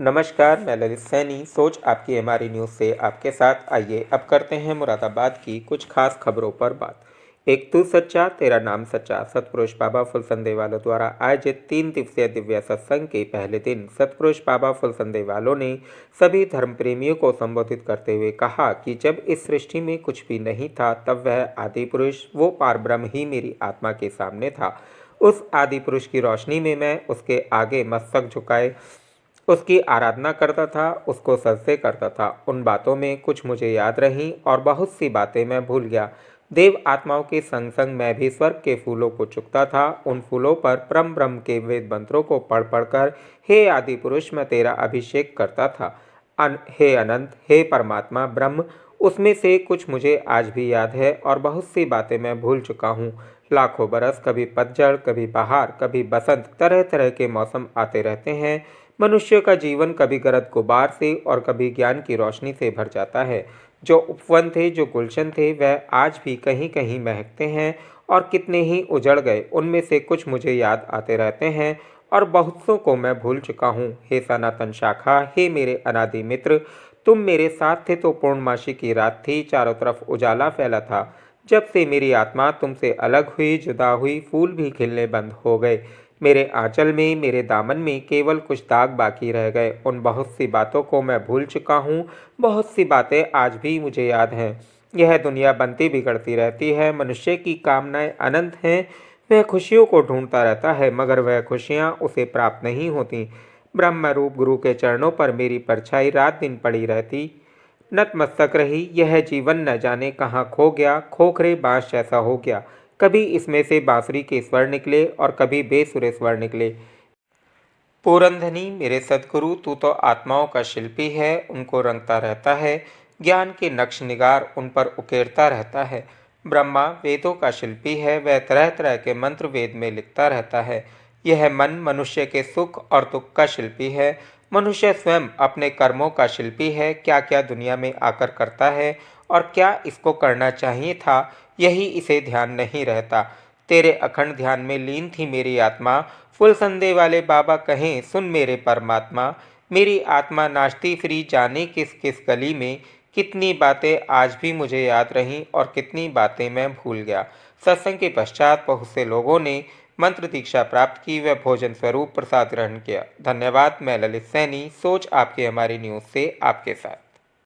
नमस्कार, मैं ललित सैनी। सोच आपकी हमारी न्यूज़ से आपके साथ। आइए अब करते हैं मुरादाबाद की कुछ खास खबरों पर बात। एक तू सच्चा तेरा नाम सच्चा सतपुरुष बाबा फुलसंदे वालों द्वारा आयोजित 3 दिवसीय दिव्य सत्संग के पहले दिन सतपुरुष बाबा फुलसंदे वालों ने सभी धर्म प्रेमियों को संबोधित करते हुए कहा कि जब इस सृष्टि में कुछ भी नहीं था तब वह आदि पुरुष वो पार ब्रह्म ही मेरी आत्मा के सामने था। उस आदि पुरुष की रोशनी में मैं उसके आगे मस्तक झुकाए उसकी आराधना करता था, उसको सजदे करता था। उन बातों में कुछ मुझे याद रहीं और बहुत सी बातें मैं भूल गया। देव आत्माओं के संग संग मैं भी स्वर्ग के फूलों को चुगता था। उन फूलों पर परम ब्रह्म के वेद मंत्रों को पढ़ पढ़कर हे आदि पुरुष मैं तेरा अभिषेक करता था। हे अनंत, हे परमात्मा ब्रह्म, उसमें से कुछ मुझे आज भी याद है और बहुत सी बातें मैं भूल चुका हूँ। लाखों बरस, कभी पतझड़, कभी बहार, कभी बसंत, तरह तरह के मौसम आते रहते हैं। मनुष्य का जीवन कभी गरज गुबार से और कभी ज्ञान की रोशनी से भर जाता है। जो उपवन थे, जो गुलशन थे, वह आज भी कहीं कहीं महकते हैं और कितने ही उजड़ गए। उनमें से कुछ मुझे याद आते रहते हैं और बहुतों को मैं भूल चुका हूँ। हे सनातन शाखा, हे मेरे अनादि मित्र, तुम मेरे साथ थे तो पूर्णमासी की रात थी, चारों तरफ उजाला फैला था। जब से मेरी आत्मा तुमसे अलग हुई, जुदा हुई, फूल भी खिलने बंद हो गए। मेरे आंचल में, मेरे दामन में केवल कुछ दाग बाकी रह गए। उन बहुत सी बातों को मैं भूल चुका हूँ। बहुत सी बातें आज भी मुझे याद हैं। यह दुनिया बनती बिगड़ती रहती है। मनुष्य की कामनाएं अनंत हैं। वह खुशियों को ढूंढता रहता है मगर वह खुशियाँ उसे प्राप्त नहीं होती। ब्रह्म रूप गुरु के चरणों पर मेरी परछाई रात दिन पड़ी रहती, नतमस्तक रही। यह जीवन न जाने कहाँ खो गया, खोखरे बांस जैसा हो गया। कभी इसमें से बांसुरी के स्वर निकले और कभी बेसुरे स्वर निकले। पूरनधनी मेरे सदगुरु, तू तो आत्माओं का शिल्पी है, उनको रंगता रहता है। ज्ञान के नक्श निगार उन पर उकेरता रहता है। ब्रह्मा वेदों का शिल्पी है, वह तरह तरह के मंत्र वेद में लिखता रहता है। यह मन मनुष्य के सुख और दुख का शिल्पी है। मनुष्य स्वयं अपने कर्मों का शिल्पी है। क्या क्या दुनिया में आकर करता है और क्या इसको करना चाहिए था, यही इसे ध्यान नहीं रहता। तेरे अखंड ध्यान में लीन थी मेरी आत्मा। फुल संदे वाले बाबा कहें, सुन मेरे परमात्मा, मेरी आत्मा नाचती फिरी जाने किस किस गली में। कितनी बातें आज भी मुझे याद रहीं और कितनी बातें मैं भूल गया। सत्संग के पश्चात बहुत से लोगों ने मंत्र दीक्षा प्राप्त की व भोजन स्वरूप प्रसाद ग्रहण किया। धन्यवाद। मैं ललित सैनी, सोच आपकी हमारी न्यूज़ से आपके साथ।